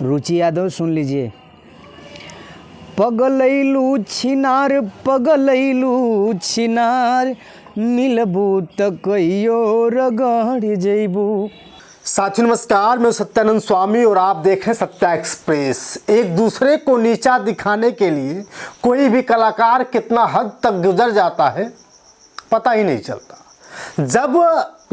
रुचि यादव सुन लीजिए। पगलैलू छिनार पगलैलू छिनार मिलबू त कहियो रगड़ जैबू। साथियों नमस्कार, मैं सत्यानंद स्वामी और आप देख रहे हैं सत्या एक्सप्रेस। एक दूसरे को नीचा दिखाने के लिए कोई भी कलाकार कितना हद तक गुजर जाता है पता ही नहीं चलता। जब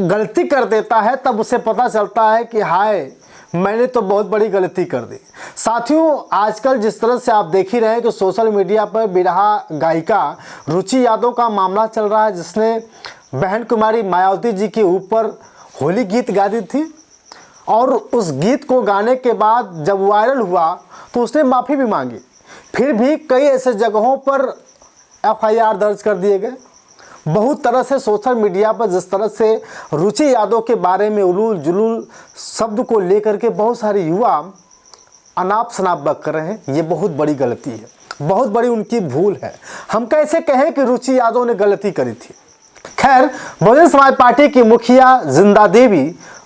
गलती कर देता है तब उसे पता चलता है कि हाय मैंने तो बहुत बड़ी गलती कर दी। साथियों आजकल जिस तरह से आप देख ही रहे हैं कि सोशल मीडिया पर बिरहा गायिका रुचि यादव का मामला चल रहा है, जिसने बहन कुमारी मायावती जी के ऊपर होली गीत गा दी थी और उस गीत को गाने के बाद जब वायरल हुआ तो उसने माफ़ी भी मांगी। फिर भी कई ऐसे जगहों पर एफआईआर दर्ज कर दिए गए। बहुत तरह से सोशल मीडिया पर जिस तरह से रुचि यादव के बारे में उलूल जुलूल शब्द को लेकर के बहुत सारे युवा अनाप शनाप बक कर रहे हैं, ये बहुत बड़ी गलती है, बहुत बड़ी उनकी भूल है। हम कैसे कहें कि रुचि यादव ने गलती करी थी। खैर, बहुजन समाज पार्टी की मुखिया जिंदा देवी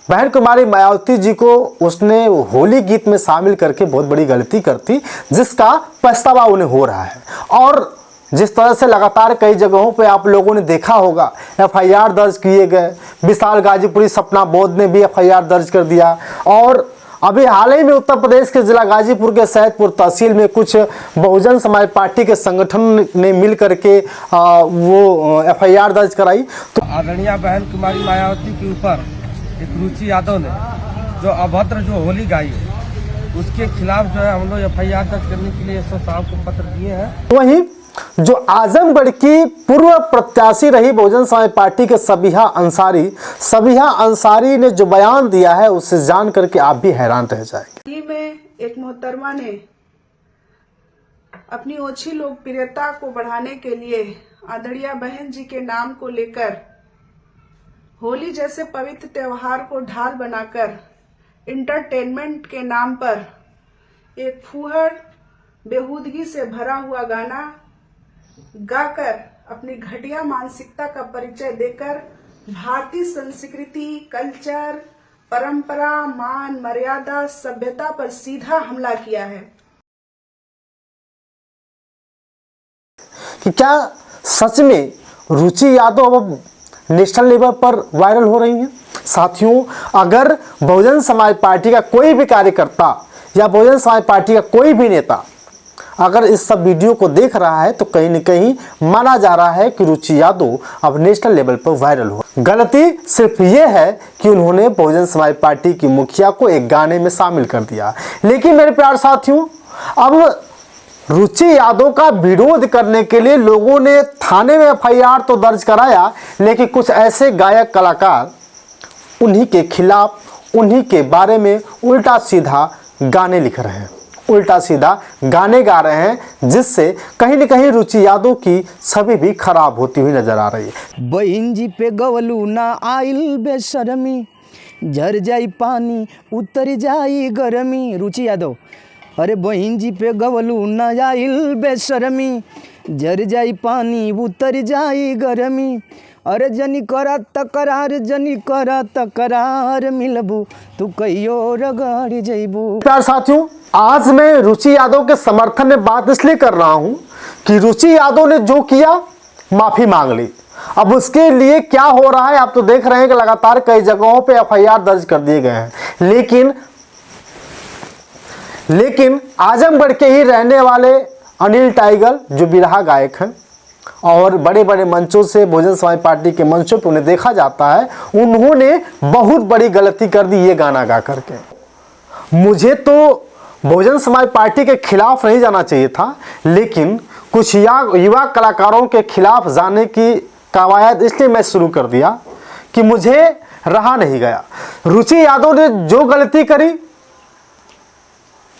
बहन कुमारी मायावती जी को उसने होली गीत में शामिल करके बहुत बड़ी गलती करती, जिसका पछतावा उन्हें हो रहा है। और जिस तरह से लगातार कई जगहों पे आप लोगों ने देखा होगा एफआईआर दर्ज किए गए। विशाल गाजीपुरी सपना बोध ने भी एफआईआर दर्ज कर दिया। और अभी हाल ही में उत्तर प्रदेश के जिला गाजीपुर के सैदपुर तहसील में कुछ बहुजन समाज पार्टी के संगठन ने मिल करके वो एफआईआर दर्ज कराई। तो आदरणीय बहन कुमारी मायावती के ऊपर एक रुचि यादव ने जो अभद्र जो होली गाई उसके खिलाफ जो है हम लोग एफआईआर दर्ज करने के लिए एसओ साहब को पत्र दिए हैं। वहीं जो आजमगढ़ की पूर्व प्रत्याशी रही बहुजन समाज पार्टी के सबिहा अंसारी ने जो बयान दिया है उससे जान करके आप भी हैरान रह जाएंगे। में एक मोहतरमा ने अपनी ओछी लोकप्रियता को बढ़ाने के लिए आदरणीय बहन जी के नाम को लेकर होली जैसे पवित्र त्योहार को ढाल बनाकर इंटरटेनमेंट के नाम पर एक फूहड़ बेहूदगी से भरा हुआ गाना गाकर अपनी घटिया मानसिकता का परिचय देकर भारतीय संस्कृति, कल्चर, परंपरा, मान, मर्यादा, सभ्यता पर सीधा हमला किया है। कि क्या सच में रुचि यादव अब नेशनल लेवल पर वायरल हो रही हैं? साथियों, अगर बहुजन समाज पार्टी का कोई भी कार्यकर्ता या बहुजन समाज पार्टी का कोई भी नेता अगर इस सब वीडियो को देख रहा है तो कहीं न कहीं माना जा रहा है कि रुचि यादव अब नेशनल लेवल पर वायरल हो। गलती सिर्फ ये है कि उन्होंने बहुजन समाज पार्टी की मुखिया को एक गाने में शामिल कर दिया। लेकिन मेरे प्यारे साथियों, अब रुचि यादव का विरोध करने के लिए लोगों ने थाने में एफआईआर तो दर्ज कराया, लेकिन कुछ ऐसे गायक कलाकार उन्हीं के खिलाफ, उन्हीं के बारे में उल्टा सीधा गाने लिख रहे हैं, उल्टा सीधा गाने गा रहे हैं, जिससे कहीं न कहीं रुचि यादव की छवि भी खराब होती हुई नजर आ रही है। बहन जी पे गवलू ना आइल बेशरमी, झर जाई पानी उतर जाई गरमी। रुचि यादव, अरे बहन जी पे गवलू ना आइल बेशरमी, झर जाई पानी उतर जाई गरमी। अरे जनी करा तकरार मिलबू तू कहियो रगड़ जैबू। प्यार साथियों, आज मैं रुचि यादव के समर्थन में बात इसलिए कर रहा हूं कि रुचि यादव ने जो किया माफी मांग ली। अब उसके लिए क्या हो रहा है आप तो देख रहे हैं कि लगातार कई जगहों पे एफआईआर दर्ज कर दिए गए हैं। लेकिन आजमगढ़ के ही रहने वाले अनिल टाइगर जो बिरहा गायक हैं और बड़े बड़े मंचों से बहुजन समाज पार्टी के मंचों पर उन्हें देखा जाता है, उन्होंने बहुत बड़ी गलती कर दी ये गाना गा करके। मुझे तो बहुजन समाज पार्टी के खिलाफ नहीं जाना चाहिए था, लेकिन कुछ युवा कलाकारों के खिलाफ जाने की कवायद इसलिए मैं शुरू कर दिया कि मुझे रहा नहीं गया। रुचि यादव ने जो गलती करी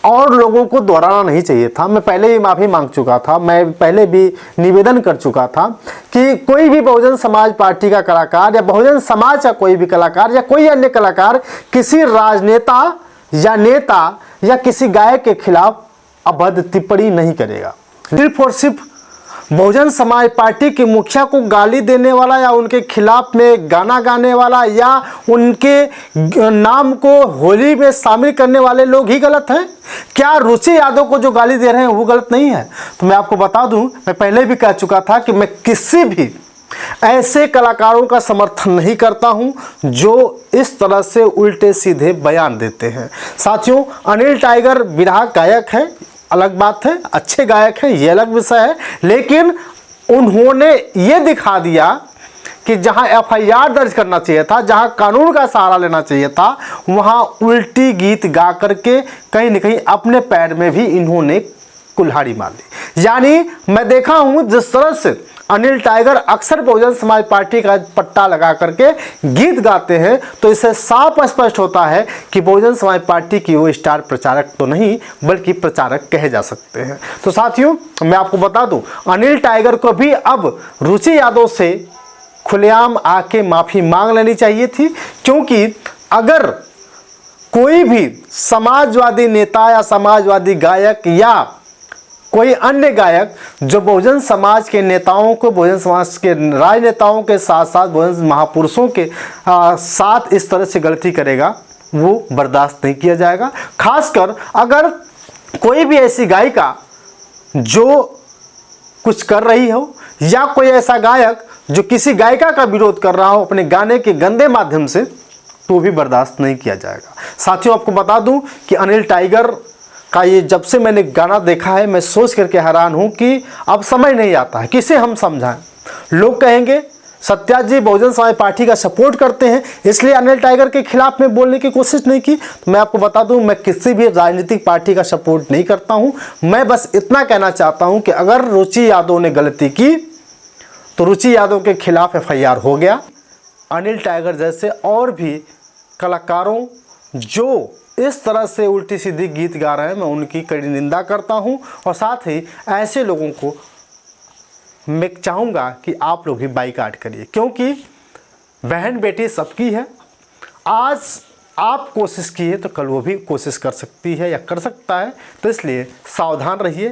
और लोगों को दोहराना नहीं चाहिए था। मैं पहले भी माफ़ी मांग चुका था, मैं पहले भी निवेदन कर चुका था कि कोई भी बहुजन समाज पार्टी का कलाकार या बहुजन समाज का कोई भी कलाकार या कोई अन्य कलाकार किसी राजनेता या नेता या किसी गायक के खिलाफ अभद्र टिप्पणी नहीं करेगा। सिर्फ और सिर्फ बहुजन समाज पार्टी के मुखिया को गाली देने वाला या उनके खिलाफ में गाना गाने वाला या उनके नाम को होली में शामिल करने वाले लोग ही गलत हैं? क्या रुचि यादव को जो गाली दे रहे हैं वो गलत नहीं है? तो मैं आपको बता दूं, मैं पहले भी कह चुका था कि मैं किसी भी ऐसे कलाकारों का समर्थन नहीं करता हूं जो इस तरह से उल्टे सीधे बयान देते हैं। साथियों, अनिल टाइगर बिरहा गायक है, अलग बात है, अच्छे गायक हैं, ये अलग विषय है, लेकिन उन्होंने ये दिखा दिया कि जहां एफआईआर दर्ज करना चाहिए था, जहां कानून का सहारा लेना चाहिए था, वहां उल्टी गीत गा करके कहीं न कहीं अपने पैर में भी इन्होंने कुल्हाड़ी मार ली। यानी मैं देखा हूं जिस तरह से अनिल टाइगर अक्सर बहुजन समाज पार्टी का पट्टा लगा करके गीत गाते हैं, तो इससे साफ स्पष्ट होता है कि बहुजन समाज पार्टी की वो स्टार प्रचारक तो नहीं बल्कि प्रचारक कहे जा सकते हैं। तो साथियों, मैं आपको बता दूं, अनिल टाइगर को भी अब रुचि यादव से खुलेआम आके माफ़ी मांग लेनी चाहिए थी, क्योंकि अगर कोई भी समाजवादी नेता या समाजवादी गायक या कोई अन्य गायक जो बहुजन समाज के नेताओं को, बहुजन समाज के राजनेताओं के साथ साथ बहुजन महापुरुषों के साथ इस तरह से गलती करेगा, वो बर्दाश्त नहीं किया जाएगा। खासकर अगर कोई भी ऐसी गायिका जो कुछ कर रही हो या कोई ऐसा गायक जो किसी गायिका का विरोध कर रहा हो अपने गाने के गंदे माध्यम से, तो भी बर्दाश्त नहीं किया जाएगा। साथियों, आपको बता दूं कि अनिल टाइगर का ये जब से मैंने गाना देखा है, मैं सोच करके हैरान हूं कि अब समझ नहीं आता है किसे हम समझाएं। लोग कहेंगे सत्या जी बहुजन समाज पार्टी का सपोर्ट करते हैं इसलिए अनिल टाइगर के खिलाफ में बोलने की कोशिश नहीं की। तो मैं आपको बता दूं, मैं किसी भी राजनीतिक पार्टी का सपोर्ट नहीं करता हूं। मैं बस इतना कहना चाहता हूं कि अगर रुचि यादव ने गलती की तो रुचि यादव के खिलाफ एफआईआर हो गया। अनिल टाइगर जैसे और भी कलाकारों जो इस तरह से उल्टी सीधी गीत गा रहे हैं, मैं उनकी कड़ी निंदा करता हूं और साथ ही ऐसे लोगों को मैं चाहूँगा कि आप लोग भी बाइकाट करिए, क्योंकि बहन बेटी सबकी है। आज आप कोशिश किए तो कल वो भी कोशिश कर सकती है या कर सकता है, तो इसलिए सावधान रहिए।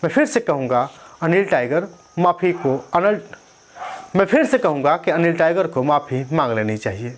मैं फिर से कहूँगा अनिल टाइगर माफ़ी को मैं फिर से कहूँगा कि अनिल टाइगर को माफ़ी मांग लेनी चाहिए।